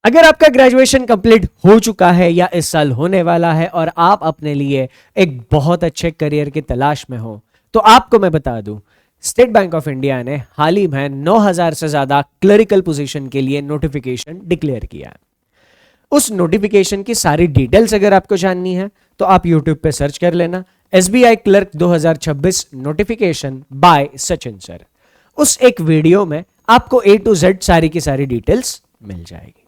अगर आपका graduation complete हो चुका है या इस साल होने वाला है और आप अपने लिए एक बहुत अच्छे करियर की तलाश में हो, तो आपको मैं बता दूं, स्टेट बैंक ऑफ इंडिया ने हाल ही में 9,000 से ज्यादा क्लरिकल पोजीशन के लिए नोटिफिकेशन डिक्लेयर किया है। उस नोटिफिकेशन की सारी डिटेल्स अगर आपको जाननी है तो आप यूट्यूब पे सर्च कर लेना, SBI clerk 2026 notification by Sachin sir. उस एक वीडियो में आपको A to Z सारी की सारी डिटेल्स मिल जाएगी।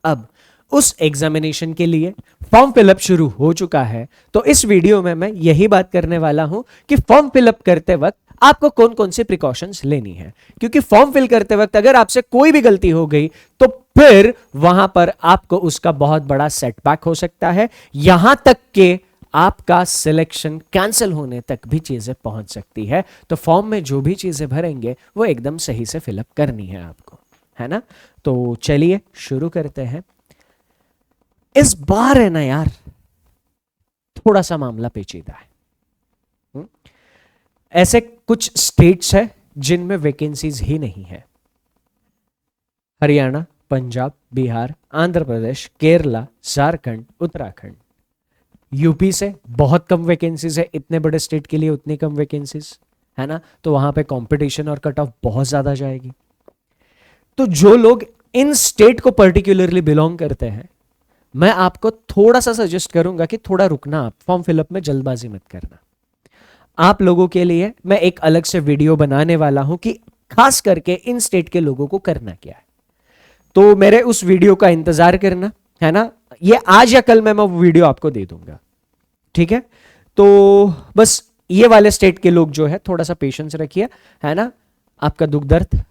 अब उस एग्जामिनेशन के लिए फॉर्म फिलअप शुरू हो चुका है, तो इस वीडियो में मैं यही बात करने वाला हूं कि फॉर्म फिलअप करते वक्त आपको कौन कौन सी प्रिकॉशंस लेनी है, क्योंकि फॉर्म फिल करते वक्त अगर आपसे कोई भी गलती हो गई तो फिर वहां पर आपको उसका बहुत बड़ा सेटबैक हो सकता है, यहां तक कि आपका सिलेक्शन कैंसिल होने तक भी चीजें पहुंच सकती है। तो फॉर्म में जो भी चीजें भरेंगे वो एकदम सही से फिलअप करनी है आपको, है ना। तो चलिए शुरू करते हैं। इस बार है ना यार, थोड़ा सा मामला पेचीदा है। ऐसे कुछ स्टेट्स है जिनमें वैकेंसीज ही नहीं है। हरियाणा, पंजाब, बिहार, आंध्र प्रदेश, केरला, झारखंड, उत्तराखंड। यूपी से बहुत कम वैकेंसीज है, इतने बड़े स्टेट के लिए उतनी कम वैकेंसीज, है ना। तो वहां पे कंपटीशन और कट ऑफ बहुत ज्यादा जाएगी। तो जो लोग इन स्टेट को पर्टिकुलरली बिलोंग करते हैं, मैं आपको थोड़ा सा सजेस्ट करूंगा कि थोड़ा रुकना, आप फॉर्म फिलअप में जल्दबाजी मत करना। आप लोगों के लिए मैं एक अलग से वीडियो बनाने वाला हूं कि खास करके इन स्टेट के लोगों को करना क्या है। तो मेरे उस वीडियो का इंतजार करना, है ना। ये आज या कल मैं वो वीडियो आपको दे दूंगा, ठीक है। तो बस ये वाले स्टेट के लोग जो है थोड़ा सा पेशेंस रखिए, है ना। आपका दुख दर्द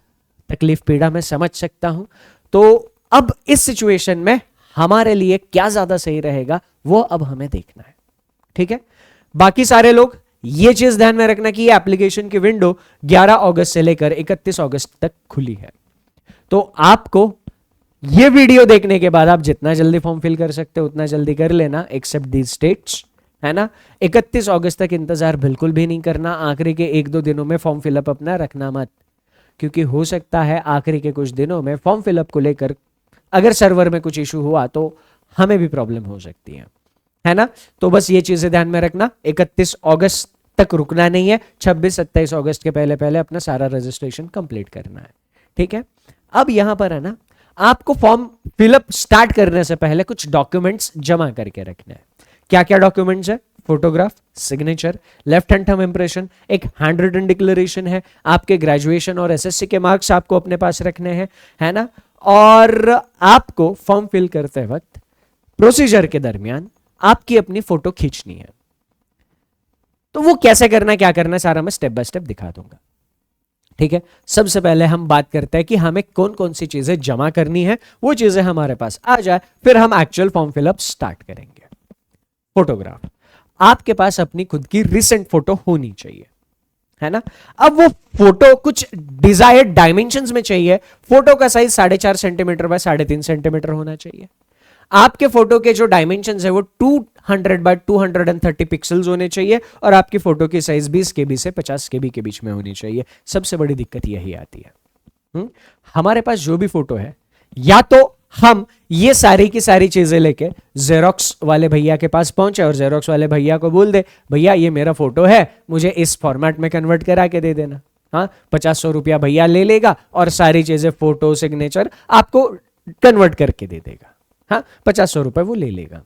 तकलीफ पीड़ा मैं समझ सकता हूं। तो अब इस सिचुएशन में हमारे लिए क्या ज्यादा सही रहेगा वो अब हमें देखना है, ठीक है। बाकी सारे लोग ये चीज ध्यान में रखना कि ये एप्लीकेशन की विंडो 11 अगस्त से लेकर 31 अगस्त तक खुली है। तो आपको ये वीडियो देखने के बाद आप जितना जल्दी फॉर्म फिल कर सकते हो उतना जल्दी कर लेना, एक्सेप्ट दीज स्टेट्स, है ना। 31 अगस्त तक इंतजार बिल्कुल भी नहीं करना। आखिरी के 1-2 दिनों में फॉर्म फिलअप अपना रखना मत, क्योंकि हो सकता है आखिरी के कुछ दिनों में फॉर्म फिलअप को लेकर अगर सर्वर में कुछ इशू हुआ तो हमें भी प्रॉब्लम हो सकती है ना। तो बस ये चीजें ध्यान में रखना, 31 अगस्त तक रुकना नहीं है, 26-27 अगस्त के पहले पहले अपना सारा रजिस्ट्रेशन कंप्लीट करना है, ठीक है। अब यहां पर है ना, आपको फॉर्म फिलअप स्टार्ट करने से पहले कुछ डॉक्यूमेंट्स जमा करके रखना है। क्या क्या डॉक्यूमेंट्स है? Photograph, signature, left hand thumb impression, एक हैंड रिटन डिक्लेरेशन है, आपके ग्रेजुएशन और एसएससी के मार्क्स आपको अपने पास रखने हैं, है ना। और आपको फॉर्म फिल करते वक्त प्रोसीजर के दरमियान आपकी अपनी फोटो खींचनी है। तो वो कैसे करना, क्या करना, सारा मैं स्टेप बाय स्टेप दिखा दूंगा, ठीक है। सबसे पहले हम बात करते हैं कि हमें कौन कौन सी चीजें जमा करनी है, वो चीजें हमारे पास आ जाए फिर हम एक्चुअल फॉर्म फिलअप स्टार्ट करेंगे। फोटोग्राफ, आपके पास अपनी खुद की रिसेंट फोटो होनी चाहिए, है ना। अब वो फोटो कुछ डिजायर्ड डायमेंशंस में चाहिए। फोटो का साइज 4.5 सेंटीमीटर बाय 3.5 सेंटीमीटर होना चाहिए। आपके फोटो के जो डायमेंशंस है वो 200 बाय 230 पिक्सल्स होने चाहिए और आपकी फोटो की साइज 20 KB से 50 KB के बीच में होनी चाहिए। सबसे बड़ी दिक्कत यही आती है। हमारे पास जो भी फोटो है, या तो हम ये सारी की सारी चीजें लेके जेरोक्स वाले भैया के पास पहुंचे और जेरोक्स वाले भैया को बोल दे, भैया ये मेरा फोटो है, मुझे इस फॉर्मेट में कन्वर्ट करा के दे देना। हाँ, 50-100 रुपया भैया ले लेगा और सारी चीजें फोटो सिग्नेचर आपको कन्वर्ट करके दे देगा। हाँ, 50-100 रुपए वो ले लेगा।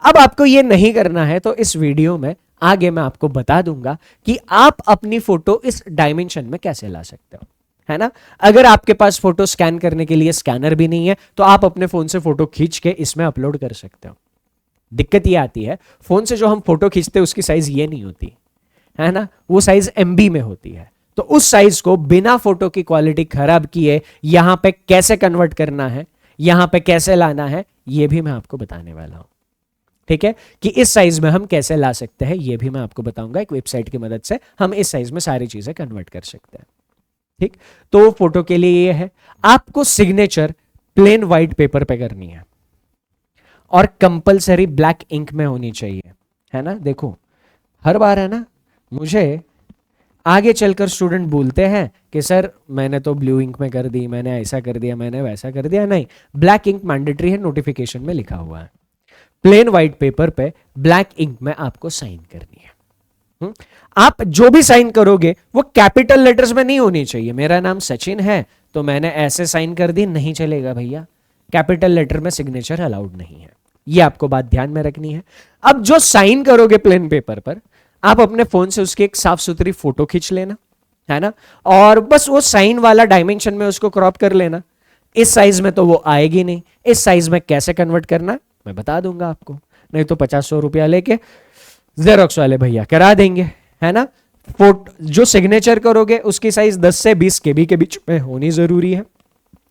अब आपको ये नहीं करना है तो इस वीडियो में आगे मैं आपको बता दूंगा कि आप अपनी फोटो इस डायमेंशन में कैसे ला सकते हो, है ना। अगर आपके पास फोटो स्कैन करने के लिए स्कैनर भी नहीं है तो आप अपने फोन से फोटो खींच के इसमें अपलोड कर सकते हो। दिक्कत ये आती है, फोन से जो हम फोटो खींचते हैं उसकी साइज ये नहीं होती, है ना, वो साइज MB में होती है। तो उस साइज को बिना फोटो की क्वालिटी खराब किए यहां पे कैसे कन्वर्ट करना है, यहां पे कैसे लाना है, ये भी मैं आपको बताने वाला हूं, ठीक है। कि इस साइज में हम कैसे ला सकते हैं ये भी मैं आपको बताऊंगा। एक वेबसाइट की मदद से हम इस साइज में सारी चीजें कन्वर्ट कर सकते हैं, ठीक। तो फोटो के लिए ये है, आपको सिग्नेचर प्लेन व्हाइट पेपर पे करनी है और कंपलसरी ब्लैक इंक में होनी चाहिए, है ना। देखो हर बार है ना, मुझे आगे चलकर स्टूडेंट बोलते हैं कि सर मैंने तो ब्लू इंक में कर दी, मैंने ऐसा कर दिया, मैंने वैसा कर दिया। नहीं, ब्लैक इंक मैंडेटरी है, नोटिफिकेशन में लिखा हुआ है। प्लेन व्हाइट पेपर पे ब्लैक इंक में आपको साइन करनी है। आप जो भी साइन करोगे वो कैपिटल लेटर्स में नहीं होनी चाहिए। मेरा नाम सचिन है तो मैंने ऐसे साइन कर दी, नहीं चलेगा भैया, कैपिटल लेटर में सिग्नेचर अलाउड नहीं है। ये आपको बात ध्यान में रखनी है। अब जो साइन करोगे प्लेन पेपर पर, आप अपने फोन से उसकी एक साफ सुथरी फोटो खींच लेना, है ना, और बस वो साइन वाला डायमेंशन में उसको क्रॉप कर लेना। इस साइज में तो वो आएगी नहीं, इस साइज में कैसे कन्वर्ट करना है मैं बता दूंगा आपको, नहीं तो 50-100 रुपया लेके जेरोक्स वाले भैया करा देंगे, है ना। फोटो जो सिग्नेचर करोगे उसकी साइज 10 से 20 केबी के बीच में होनी जरूरी है।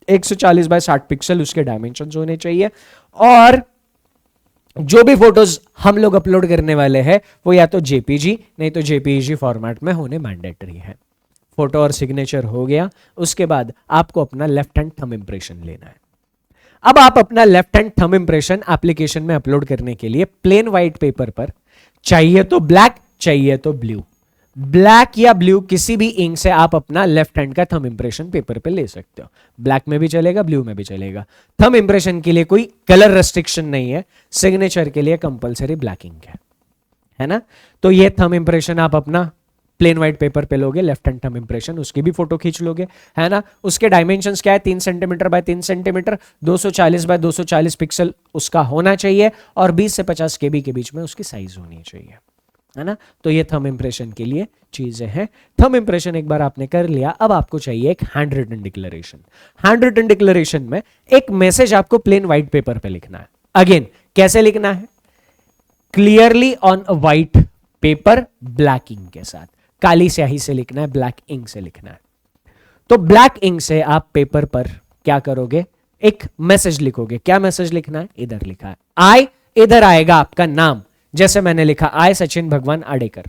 140 बाय 60 पिक्सल उसके डायमेंशंस होने चाहिए। और जो भी फोटोज हम लोग अपलोड करने वाले हैं वो या तो जेपीजी नहीं तो जेपीईजी फॉर्मेट में होने मैंडेटरी है। फोटो और सिग्नेचर हो गया, उसके बाद आपको अपना लेफ्ट हैंड थंब इंप्रेशन लेना है। अब आप अपना left hand thumb impression application में अपलोड करने के लिए प्लेन व्हाइट पेपर पर, चाहिए तो ब्लैक चाहिए तो ब्लू, ब्लैक या ब्लू किसी भी इंक से आप अपना लेफ्ट हैंड का थंब इंप्रेशन पेपर पे ले सकते हो। ब्लैक में भी चलेगा, ब्लू में भी चलेगा। थंब इंप्रेशन के लिए कोई कलर रेस्ट्रिक्शन नहीं है, सिग्नेचर के लिए कंपलसरी ब्लैक इंक है ना। तो ये थंब इंप्रेशन आप अपना प्लेन व्हाइट पेपर पे लोगे, लेफ्ट हैंड थंब इंप्रेशन, उसकी भी फोटो खींच लोगे, है ना। उसके डायमेंशंस क्या है, 3 centimetre by 3 centimetre, 240 by 240 pixel उसका होना चाहिए, और 20 से 50 केबी के बीच में उसकी साइज होनी चाहिए, है ना। तो ये थंब इंप्रेशन के लिए चीजें हैं। थंब इंप्रेशन एक बार आपने कर लिया, अब आपको चाहिए एक handwritten declaration. Handwritten declaration में एक मैसेज आपको प्लेन व्हाइट पेपर पे लिखना है। अगेन कैसे लिखना है, clearly on a white paper, black ink के साथ, काली स्याही से लिखना है, ब्लैक इंक से लिखना है। तो ब्लैक इंक से आप पेपर पर क्या करोगे, एक मैसेज लिखोगे। क्या मैसेज लिखना है, इधर लिखा है आई, इधर आएगा आपका नाम, जैसे मैंने लिखा आई सचिन भगवान आडेकर,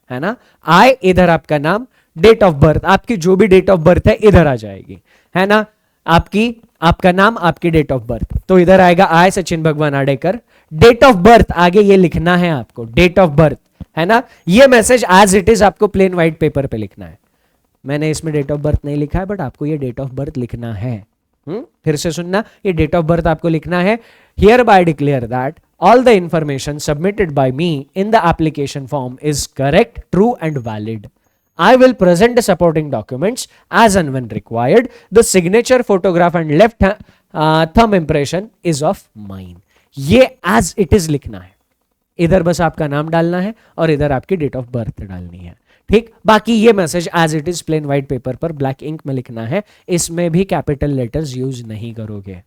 है ना। आई, इधर आपका नाम, डेट ऑफ बर्थ, आपकी जो भी डेट ऑफ बर्थ है इधर आ जाएगी, है ना। आपका नाम, आपकी डेट ऑफ बर्थ, तो इधर आएगा आई सचिन भगवान आडेकर। डेट ऑफ बर्थ आगे ये लिखना है आपको, डेट ऑफ बर्थ, है ना। ये मैसेज एज इट इज आपको प्लेन व्हाइट पेपर पे लिखना है। मैंने इसमें डेट ऑफ बर्थ नहीं लिखा है, बट आपको ये डेट ऑफ बर्थ लिखना है। फिर से सुनना, ये डेट ऑफ बर्थ आपको लिखना है। Here bye declare that all the information submitted by me in the application form is correct, true and valid. I will present the supporting documents as and when required. The signature, photograph and left thumb impression is of mine. ये as it is लिखना है, इधर बस आपका नाम डालना है और इधर आपकी डेट ऑफ बर्थ डालनी है, ठीक। बाकी ये message as it is plain white paper पर ब्लैक इंक में लिखना है। इसमें भी कैपिटल लेटर्स यूज नहीं करोगे,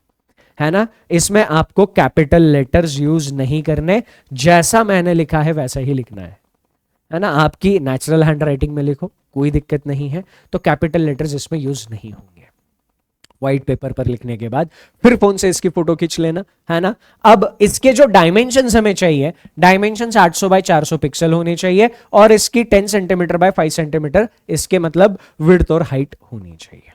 है ना। इसमें आपको कैपिटल लेटर्स यूज नहीं करने, जैसा मैंने लिखा है वैसा ही लिखना है ना। आपकी नेचुरल हैंडराइटिंग में लिखो, कोई दिक्कत नहीं है। तो कैपिटल लेटर्स इसमें यूज नहीं होंगे। व्हाइट पेपर पर लिखने के बाद फिर फोन से इसकी फोटो खींच लेना, है ना। अब इसके जो डायमेंशंस हमें चाहिए, डायमेंशंस 800 बाय 400 पिक्सल होने चाहिए, और इसकी 10 सेंटीमीटर बाय 5 सेंटीमीटर इसके मतलब विड्थ और हाइट होनी चाहिए।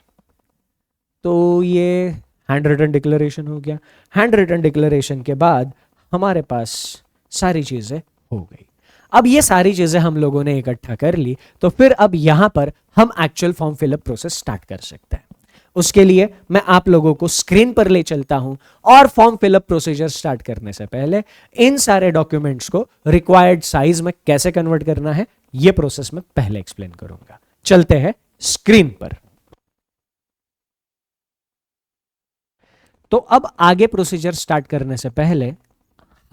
तो ये हैंड रिटन डिक्लेरेशन हो गया। हैंड रिटन डिक्लेरेशन के बाद हमारे पास सारी चीजें हो गई। अब ये सारी चीजें हम लोगों ने इकट्ठा कर ली, तो फिर अब यहां पर हम actual form fill up process start कर सकते हैं। उसके लिए मैं आप लोगों को स्क्रीन पर ले चलता हूं, और फॉर्म फिलअप प्रोसीजर स्टार्ट करने से पहले इन सारे डॉक्यूमेंट्स को रिक्वायर्ड साइज में कैसे कन्वर्ट करना है, ये प्रोसेस मैं पहले एक्सप्लेन करूंगा। चलते हैं स्क्रीन पर। तो अब आगे प्रोसीजर स्टार्ट करने से पहले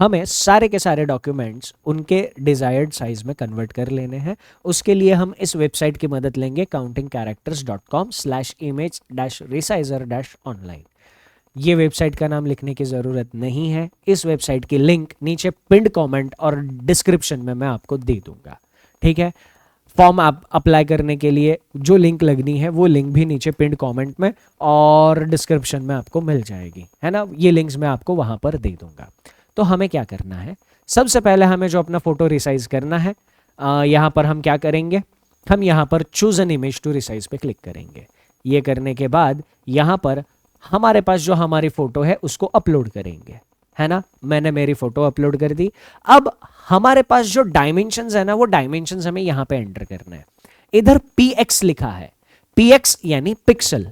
हमें सारे के सारे डॉक्यूमेंट्स उनके डिजायर्ड साइज में कन्वर्ट कर लेने हैं। उसके लिए हम इस वेबसाइट की मदद लेंगे, countingcharacters.com/image-resizer-online। ये वेबसाइट का नाम लिखने की ज़रूरत नहीं है। इस वेबसाइट की लिंक नीचे पिंड कमेंट और डिस्क्रिप्शन में मैं आपको दे दूंगा, ठीक है। फॉर्म आप अप्लाई करने के लिए जो लिंक लगनी है वो लिंक भी नीचे पिंड कमेंट में और डिस्क्रिप्शन में आपको मिल जाएगी, है ना। ये लिंक्स मैं आपको वहां पर दे दूंगा। तो हमें क्या करना है, सबसे पहले हमें जो अपना फोटो रिसाइज करना है, यहाँ पर हम क्या करेंगे, हम यहाँ पर choose an image to resize पे क्लिक करेंगे। ये करने के बाद यहाँ पर हमारे पास जो हमारी फोटो है उसको अपलोड करेंगे, है ना। मैंने मेरी फोटो अपलोड कर दी। अब हमारे पास जो डायमेंशंस है ना, वो डायमेंशंस हमें यहाँ पे एंटर करना है। इधर px लिखा है, px यानी पिक्सल।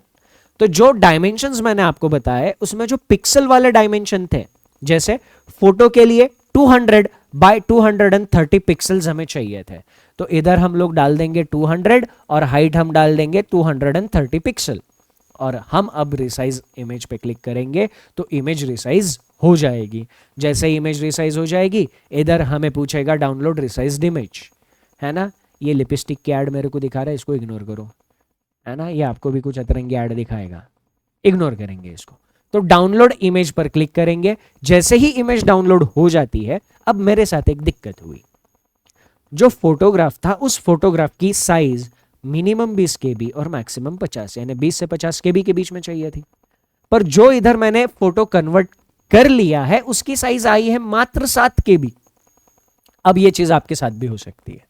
तो जो डायमेंशंस मैंने आपको बताया उसमें जो पिक्सल वाले डायमेंशन थे, जैसे फोटो के लिए 200 बाय 230 पिक्सल्स हमें चाहिए थे, तो इधर हम लोग डाल देंगे 200 और हाइट हम डाल देंगे 230 पिक्सल, और हम अब रिसाइज इमेज पे क्लिक करेंगे तो इमेज रिसाइज हो जाएगी। जैसे इमेज रिसाइज हो जाएगी, इधर हमें पूछेगा डाउनलोड रिसाइज्ड इमेज, है ना। ये लिपस्टिक की ऐड मेरे को दिखा रहा है, इसको इग्नोर करो, है ना। ये आपको भी कुछ अतरंगी ऐड दिखाएगा, इग्नोर करेंगे इसको। तो डाउनलोड इमेज पर क्लिक करेंगे। जैसे ही इमेज डाउनलोड हो जाती है, अब मेरे साथ एक दिक्कत हुई। जो फोटोग्राफ था उस फोटोग्राफ की साइज मिनिमम 20 KB और मैक्सिमम 50, यानी 20 से 50 KB के बीच में चाहिए थी। पर जो इधर मैंने फोटो कन्वर्ट कर लिया है उसकी साइज आई है मात्र 7 KB। अब ये चीज आपके साथ भी हो सकती है।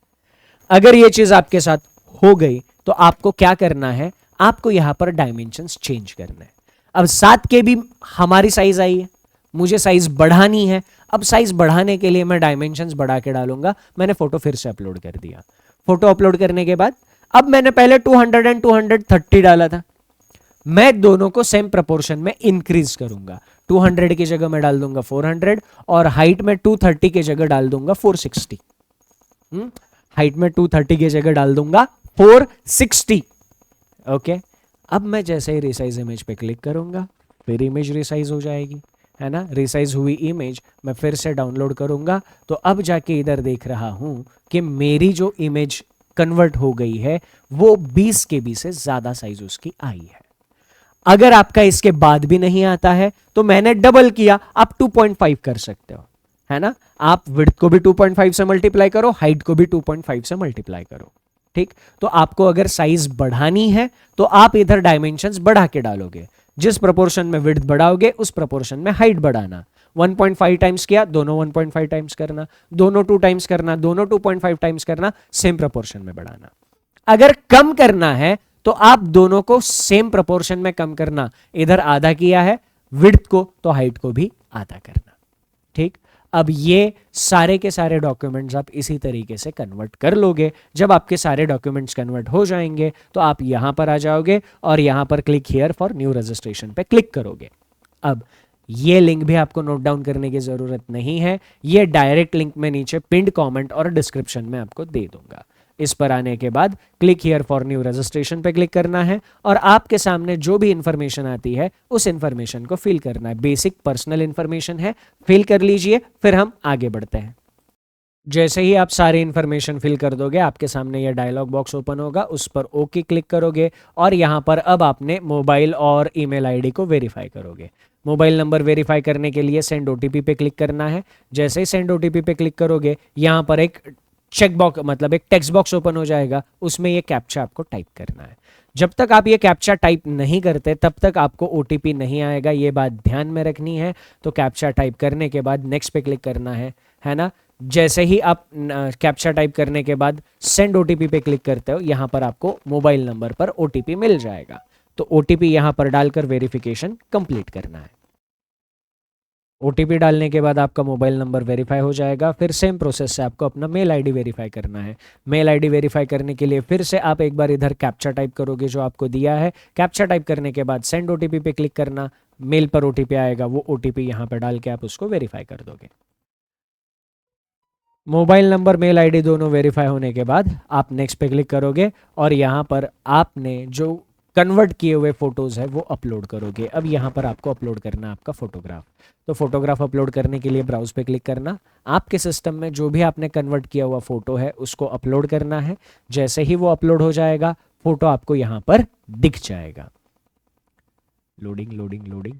अगर ये चीज आपके साथ हो गई तो आपको क्या करना है, आपको यहां पर डायमेंशंस चेंज करना है। अब 7 KB हमारी साइज आई है, मुझे साइज बढ़ानी है। अब साइज बढ़ाने के लिए मैं डायमेंशंस बढ़ा के डालूंगा। मैंने फोटो फिर से अपलोड कर दिया। फोटो अपलोड करने के बाद अब मैंने पहले 200 एंड 230 डाला था, मैं दोनों को सेम प्रोपोर्शन में इंक्रीज करूंगा। 200 की जगह मैं डाल दूंगा 400 और हाइट में 230 की जगह डाल दूंगा 460। हाइट में 230 की जगह डाल दूंगा 460। ओके, अब मैं जैसे ही रिसाइज इमेज पे क्लिक करूंगा फिर इमेज रिसाइज हो जाएगी, है ना। रिसाइज हुई इमेज मैं फिर से डाउनलोड करूंगा तो अब जाके इधर देख रहा हूं कि मेरी जो इमेज कन्वर्ट हो गई है वो 20 KB से ज्यादा साइज उसकी आई है। अगर आपका इसके बाद भी नहीं आता है तो मैंने डबल किया, आप 2.5 कर सकते हो, है ना। आप विड्थ को भी 2.5 से मल्टीप्लाई करो, हाइट को भी 2.5 से मल्टीप्लाई करो, ठीक। तो आपको अगर साइज बढ़ानी है तो आप इधर डायमेंशंस बढ़ा के डालोगे। जिस प्रोपोर्शन में विड्थ बढ़ाओगे उस प्रोपोर्शन में हाइट बढ़ाना। 1.5 टाइम्स किया, दोनों 1.5 टाइम्स करना, दोनों 2 टाइम्स करना, दोनों 2.5 टाइम्स करना, सेम प्रोपोर्शन में बढ़ाना। अगर कम करना है तो आप दोनों को सेम प्रोपोर्शन में कम करना। इधर आधा किया है विड्थ को तो हाइट को भी आधा करना, ठीक। अब ये सारे के सारे डॉक्यूमेंट्स आप इसी तरीके से कन्वर्ट कर लोगे। जब आपके सारे डॉक्यूमेंट्स कन्वर्ट हो जाएंगे तो आप यहां पर आ जाओगे और यहां पर click here for new registration पे क्लिक करोगे। अब ये लिंक भी आपको नोट डाउन करने की जरूरत नहीं है, ये डायरेक्ट लिंक में नीचे पिंड कमेंट और डिस्क्रिप्शन में आपको दे दूंगा। इस पर आने के बाद click here for new registration पे क्लिक करना है और आपके सामने जो भी इंफॉर्मेशन आती है उस इंफॉर्मेशन को फिल करना है। बेसिक पर्सनल इंफॉर्मेशन है, फिल कर लीजिए, फिर हम आगे बढ़ते हैं। जैसे ही आप सारी इंफॉर्मेशन फिल कर दोगे आपके सामने यह डायलॉग बॉक्स ओपन होगा, उस पर ओके क्लिक करोगे और यहाँ पर अब आपने मोबाइल और ईमेल आईडी को वेरीफाई करोगे। मोबाइल नंबर वेरीफाई करने के लिए सेंड ओटीपी पे क्लिक करना है। जैसे ही सेंड ओटीपी पे क्लिक करोगे यहाँ पर एक चेक बॉक्स मतलब एक टेक्स्ट बॉक्स ओपन हो जाएगा, उसमें ये कैप्चा आपको टाइप करना है। जब तक आप ये कैप्चा टाइप नहीं करते तब तक आपको ओटीपी नहीं आएगा, ये बात ध्यान में रखनी है। तो कैप्चा टाइप करने के बाद नेक्स्ट पे क्लिक करना है ना। जैसे ही आप कैप्चा टाइप करने के बाद सेंड ओटीपी पे क्लिक करते हो, यहाँ पर आपको मोबाइल नंबर पर ओटीपी मिल जाएगा। तो ओटीपी यहाँ पर डालकर वेरिफिकेशन कंप्लीट करना है। ओटीपी डालने के बाद आपका मोबाइल नंबर वेरीफाई हो जाएगा। फिर सेम प्रोसेस से आपको अपना मेल आईडी वेरीफाई करना है। मेल आईडी वेरीफाई करने के लिए फिर से आप एक बार इधर कैप्चा टाइप करोगे जो आपको दिया है। कैप्चा टाइप करने के बाद सेंड ओटीपी पे क्लिक करना, मेल पर ओटीपी आएगा, वो ओटीपी यहाँ पर डाल के आप उसको वेरीफाई कर दोगे। मोबाइल नंबर मेल आईडी दोनों वेरीफाई होने के बाद आप नेक्स्ट पे क्लिक करोगे और यहाँ पर आपने जो कन्वर्ट किए हुए फोटोज़ है वो अपलोड करोगे। अब यहाँ पर आपको अपलोड करना है आपका फोटोग्राफ। तो फोटोग्राफ अपलोड करने के लिए ब्राउज पे क्लिक करना, आपके सिस्टम में जो भी आपने कन्वर्ट किया हुआ फोटो है उसको अपलोड करना है। जैसे ही वो अपलोड हो जाएगा फोटो आपको यहाँ पर दिख जाएगा। Loading loading loading.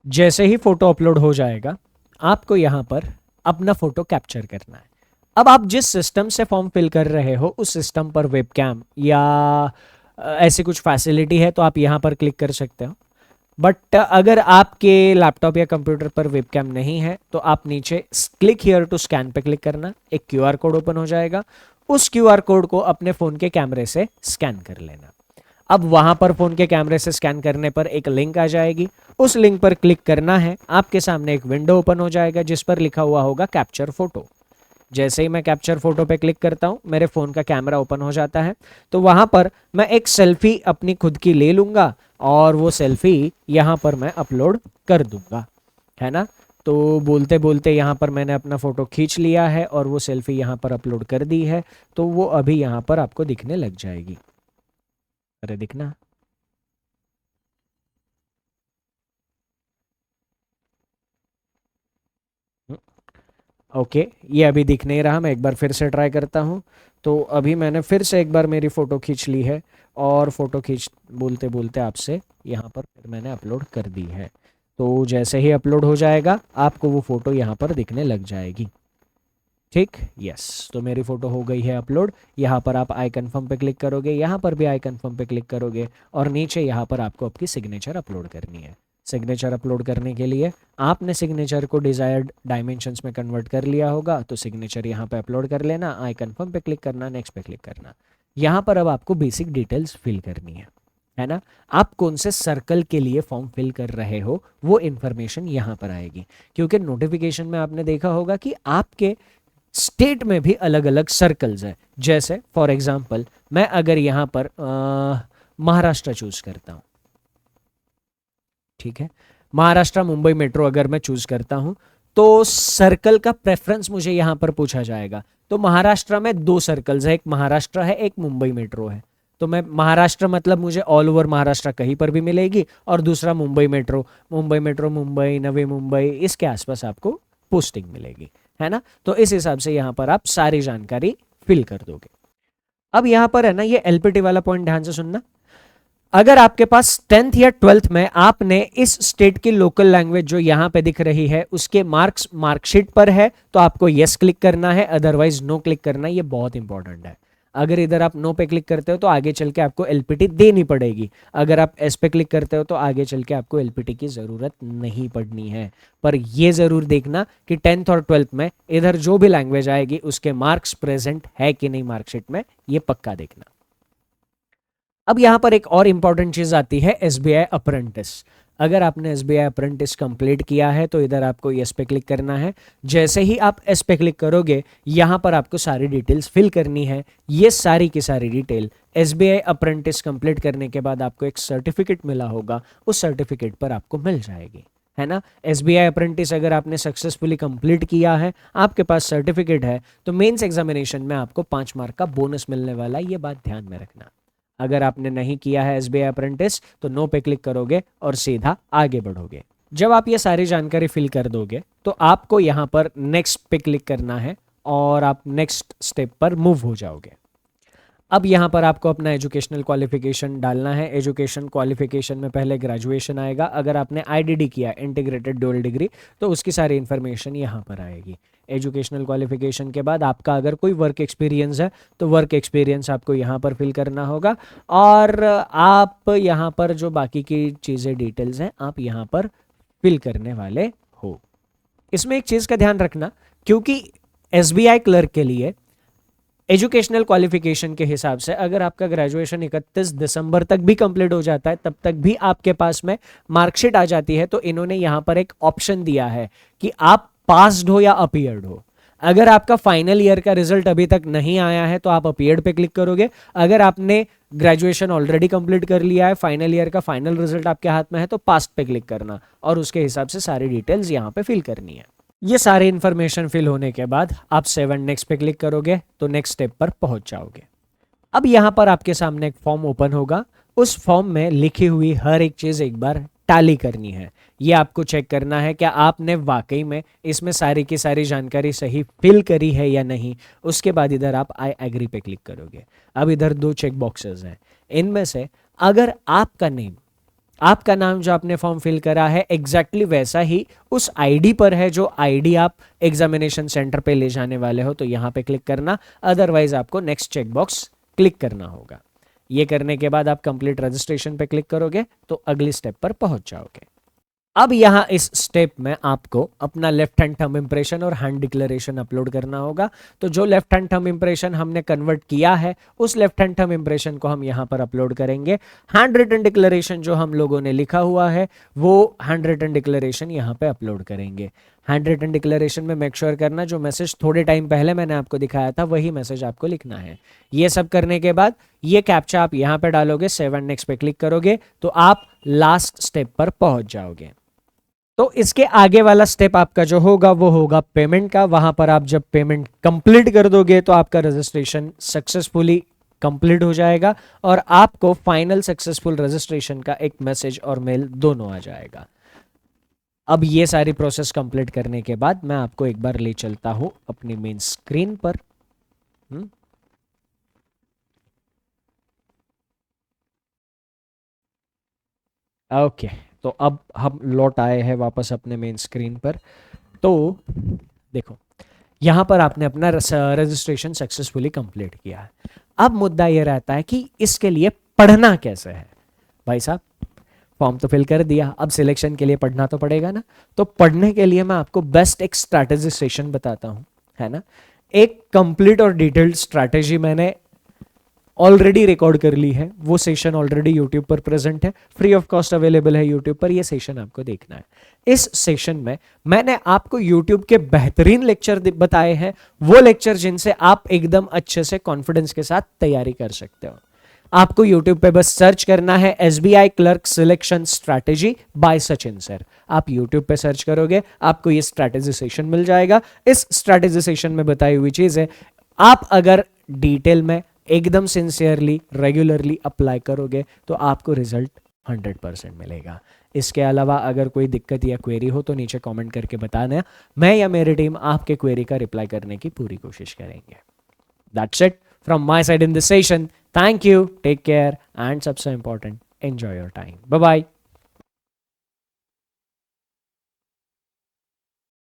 जैसे ही फोटो अपलोड हो जाएगा आपको यहाँ पर अपना फोटो कैप्चर करना है। अब आप जिस सिस्टम से फॉर्म फिल कर रहे हो उस सिस्टम पर वेबकैम या ऐसी कुछ फैसिलिटी है तो आप यहाँ पर क्लिक कर सकते हो। बट अगर आपके लैपटॉप या कंप्यूटर पर वेबकैम नहीं है तो आप नीचे क्लिक हियर टू स्कैन पे क्लिक करना, एक क्यूआर कोड ओपन हो जाएगा। उस क्यूआर कोड को अपने फ़ोन के कैमरे से स्कैन कर लेना। अब वहाँ पर फ़ोन के कैमरे से स्कैन करने पर एक लिंक आ जाएगी, उस लिंक पर क्लिक करना है। आपके सामने एक विंडो ओपन हो जाएगा जिस पर लिखा हुआ होगा कैप्चर फोटो। जैसे ही मैं कैप्चर फोटो पे क्लिक करता हूँ मेरे फ़ोन का कैमरा ओपन हो जाता है। तो वहाँ पर मैं एक सेल्फी अपनी खुद की ले लूँगा और वो सेल्फी यहाँ पर मैं अपलोड कर दूँगा, है ना। तो बोलते बोलते यहाँ पर मैंने अपना फ़ोटो खींच लिया है और वो सेल्फी यहाँ पर अपलोड कर दी है। तो वो अभी यहाँ पर आपको दिखने लग जाएगी। अरे दिखना, ओके ये अभी दिख नहीं रहा, मैं एक बार फिर से ट्राई करता हूँ। तो अभी मैंने फिर से एक बार मेरी फ़ोटो खींच ली है और फ़ोटो खींच बोलते बोलते आपसे यहाँ पर फिर मैंने अपलोड कर दी है। तो जैसे ही अपलोड हो जाएगा आपको वो फ़ोटो यहाँ पर दिखने लग जाएगी। ठीक, यस, तो मेरी फ़ोटो हो गई है अपलोड। यहाँ पर आप आई कन्फर्म पे क्लिक करोगे, यहाँ पर भी आई कन्फर्म पे क्लिक करोगे और नीचे यहाँ पर आपको आपकी सिग्नेचर अपलोड करनी है। सिग्नेचर अपलोड करने के लिए आपने सिग्नेचर को डिज़ायर्ड डायमेंशंस में कन्वर्ट कर लिया होगा, तो सिग्नेचर यहाँ पे अपलोड कर लेना, आई कन्फर्म पे क्लिक करना, नेक्स्ट पे क्लिक करना। यहाँ पर अब आपको बेसिक डिटेल्स फिल करनी है ना। आप कौन से सर्कल के लिए फॉर्म फिल कर रहे हो वो इन्फॉर्मेशन यहाँ पर आएगी, क्योंकि नोटिफिकेशन में आपने देखा होगा कि आपके स्टेट में भी अलग अलग सर्कल्स हैं। जैसे फॉर एग्जांपल मैं अगर यहाँ पर महाराष्ट्र चूज करता हूँ, ठीक है, महाराष्ट्र मुंबई मेट्रो अगर मैं चूज करता हूँ तो सर्कल का प्रेफरेंस मुझे यहाँ पर पूछा जाएगा। तो महाराष्ट्र में दो सर्कल्स है, एक महाराष्ट्र है एक मुंबई मेट्रो है। तो मैं महाराष्ट्र मतलब मुझे ऑल ओवर महाराष्ट्र कहीं पर भी मिलेगी, और दूसरा मुंबई मेट्रो, मुंबई नवी मुंबई इसके आसपास आपको पोस्टिंग मिलेगी, है ना। तो इस हिसाब से यहाँ पर आप सारी जानकारी फिल कर दोगे। अब यहाँ पर है ना ये एलपीटी वाला पॉइंट ध्यान से सुनना। अगर आपके पास 10th या 12th में आपने इस स्टेट की लोकल लैंग्वेज जो यहाँ पे दिख रही है उसके मार्क्स मार्कशीट पर है तो आपको यस क्लिक करना है, अदरवाइज नो क्लिक करना है। ये बहुत इंपॉर्टेंट है। अगर इधर आप नो पे क्लिक करते हो तो आगे चल के आपको एलपीटी देनी पड़ेगी। अगर आप एस पे क्लिक करते हो तो आगे चल के आपको एलपीटी की ज़रूरत नहीं पड़नी है। पर ये ज़रूर देखना कि 10th और 12th में इधर जो भी लैंग्वेज आएगी उसके मार्क्स प्रेजेंट है कि नहीं मार्कशीट में, ये पक्का देखना। अब यहाँ पर एक और इंपॉर्टेंट चीज़ आती है एसबीआई अप्रेंटिस। अगर आपने एसबीआई अप्रेंटिस कंप्लीट किया है तो इधर आपको यस पे क्लिक करना है। जैसे ही आप एस पे क्लिक करोगे यहाँ पर आपको सारी डिटेल्स फिल करनी है। ये सारी की सारी डिटेल एसबीआई अप्रेंटिस कंप्लीट करने के बाद आपको एक सर्टिफिकेट मिला होगा, उस सर्टिफिकेट पर आपको मिल जाएगी, है ना। एसबीआई अप्रेंटिस अगर आपने सक्सेसफुली कंप्लीट किया है, आपके पास सर्टिफिकेट है, तो मेंस एग्जामिनेशन में आपको 5 मार्क का बोनस मिलने वाला है। ये बात ध्यान में रखना। अगर आपने नहीं किया है एसबीआई अप्रेंटिस तो नो पे क्लिक करोगे और सीधा आगे बढ़ोगे। जब आप ये सारी जानकारी फिल कर दोगे तो आपको यहाँ पर नेक्स्ट पे क्लिक करना है और आप नेक्स्ट स्टेप पर मूव हो जाओगे। अब यहाँ पर आपको अपना एजुकेशनल क्वालिफिकेशन डालना है। एजुकेशन क्वालिफिकेशन में पहले ग्रेजुएशन आएगा। अगर आपने आईडीडी किया इंटीग्रेटेड ड्यूअल डिग्री तो उसकी सारी इन्फॉर्मेशन यहाँ पर आएगी। एजुकेशनल क्वालिफिकेशन के बाद आपका अगर कोई वर्क एक्सपीरियंस है तो वर्क एक्सपीरियंस आपको यहाँ पर फिल करना होगा, और आप यहाँ पर जो बाकी की चीज़ें डिटेल्स हैं आप यहाँ पर फिल करने वाले हो। इसमें एक चीज़ का ध्यान रखना, क्योंकि एसबीआई क्लर्क के लिए एजुकेशनल क्वालिफिकेशन के हिसाब से अगर आपका ग्रेजुएशन 31 दिसंबर तक भी कंप्लीट हो जाता है, तब तक भी आपके पास में मार्कशीट आ जाती है, तो इन्होंने यहाँ पर एक ऑप्शन दिया है कि आप पास्ड हो या अपीयर्ड हो। अगर आपका फाइनल ईयर का रिजल्ट अभी तक नहीं आया है तो आप अपीयर्ड पे क्लिक करोगे। अगर आपने ग्रेजुएशन ऑलरेडी कंप्लीट कर लिया है, फाइनल ईयर का फाइनल रिजल्ट आपके हाथ में है, तो पास्ट पे क्लिक करना और उसके हिसाब से सारी डिटेल्स यहाँ पे फिल करनी है। ये सारी इन्फॉर्मेशन फिल होने के बाद आप 7 नेक्स्ट पे क्लिक करोगे तो नेक्स्ट स्टेप पर पहुंच जाओगे। अब यहाँ पर आपके सामने एक फॉर्म ओपन होगा। उस फॉर्म में लिखी हुई हर एक चीज़ एक बार टैली करनी है। ये आपको चेक करना है क्या आपने वाकई में इसमें सारी की सारी जानकारी सही फिल करी है या नहीं। उसके बाद इधर आप आई एग्री पे क्लिक करोगे। अब इधर 2 चेक बॉक्सेस हैं, इनमें से अगर आपका नाम जो आपने फॉर्म फिल करा है एग्जैक्टली वैसा ही उस आईडी पर है जो आईडी आप एग्जामिनेशन सेंटर पे ले जाने वाले हो, तो यहाँ पे क्लिक करना। अदरवाइज आपको नेक्स्ट चेक बॉक्स क्लिक करना होगा। ये करने के बाद आप कंप्लीट रजिस्ट्रेशन पे क्लिक करोगे तो अगली स्टेप पर पहुंच जाओगे। अब यहाँ इस स्टेप में आपको अपना लेफ्ट हैंड थंब इंप्रेशन और हैंड डिक्लेरेशन अपलोड करना होगा। तो जो लेफ्ट हैंड थंब इंप्रेशन हमने कन्वर्ट किया है उस लेफ्ट हैंड थंब इंप्रेशन को हम यहाँ पर अपलोड करेंगे। हैंड रिटन डिक्लेरेशन जो हम लोगों ने लिखा हुआ है वो हैंड रिटन डिक्लेरेशन यहाँ पे अपलोड करेंगे। हैंड रिटन डिक्लेरेशन में मेक श्योर करना जो मैसेज थोड़े टाइम पहले मैंने आपको दिखाया था वही मैसेज आपको लिखना है। ये सब करने के बाद ये कैप्चा आप यहाँ पे डालोगे, सेव एंड नेक्स्ट पे क्लिक करोगे तो आप लास्ट स्टेप पर पहुंच जाओगे। तो इसके आगे वाला स्टेप आपका जो होगा वो होगा पेमेंट का। वहां पर आप जब पेमेंट कंप्लीट कर दोगे तो आपका रजिस्ट्रेशन सक्सेसफुली कंप्लीट हो जाएगा और आपको फाइनल सक्सेसफुल रजिस्ट्रेशन का एक मैसेज और मेल दोनों आ जाएगा। अब ये सारी प्रोसेस कंप्लीट करने के बाद मैं आपको एक बार ले चलता हूं अपनी मेन स्क्रीन पर। ओके तो अब हम लौट आए हैं वापस अपने मेन स्क्रीन पर। तो देखो यहाँ पर आपने अपना रजिस्ट्रेशन सक्सेसफुली कंप्लीट किया है। अब मुद्दा ये रहता है कि इसके लिए पढ़ना कैसे है। भाई साहब फॉर्म तो फिल कर दिया, अब सिलेक्शन के लिए पढ़ना तो पड़ेगा ना। तो पढ़ने के लिए मैं आपको बेस्ट एक स्ट्रैटेजी सेशन बताता हूँ, है ना। एक कंप्लीट और डिटेल्ड स्ट्रैटेजी मैंने ऑलरेडी रिकॉर्ड कर ली है, वो सेशन ऑलरेडी यूट्यूब पर प्रेजेंट है, फ्री ऑफ कॉस्ट अवेलेबल है यूट्यूब पर। ये सेशन आपको देखना है। इस सेशन में मैंने आपको यूट्यूब के बेहतरीन लेक्चर बताए हैं, वो लेक्चर जिनसे आप एकदम अच्छे से कॉन्फिडेंस के साथ तैयारी कर सकते हो। आपको यूट्यूब पे बस सर्च करना है SBI clerk selection strategy by Sachin sir. आप यूट्यूब पे सर्च करोगे आपको ये स्ट्रैटेजी सेशन मिल जाएगा। इस स्ट्रैटेजी सेशन में बताई हुई चीज है, आप अगर डिटेल में एकदम सिंसियरली रेगुलरली अप्लाई करोगे तो आपको रिजल्ट 100% मिलेगा। इसके अलावा अगर कोई दिक्कत या क्वेरी हो तो नीचे कमेंट करके बताना, मैं या मेरी टीम आपके क्वेरी का रिप्लाई करने की पूरी कोशिश करेंगे। That's it from my side in this session. Thank you, take care and सबसे important, enjoy your time. Bye bye.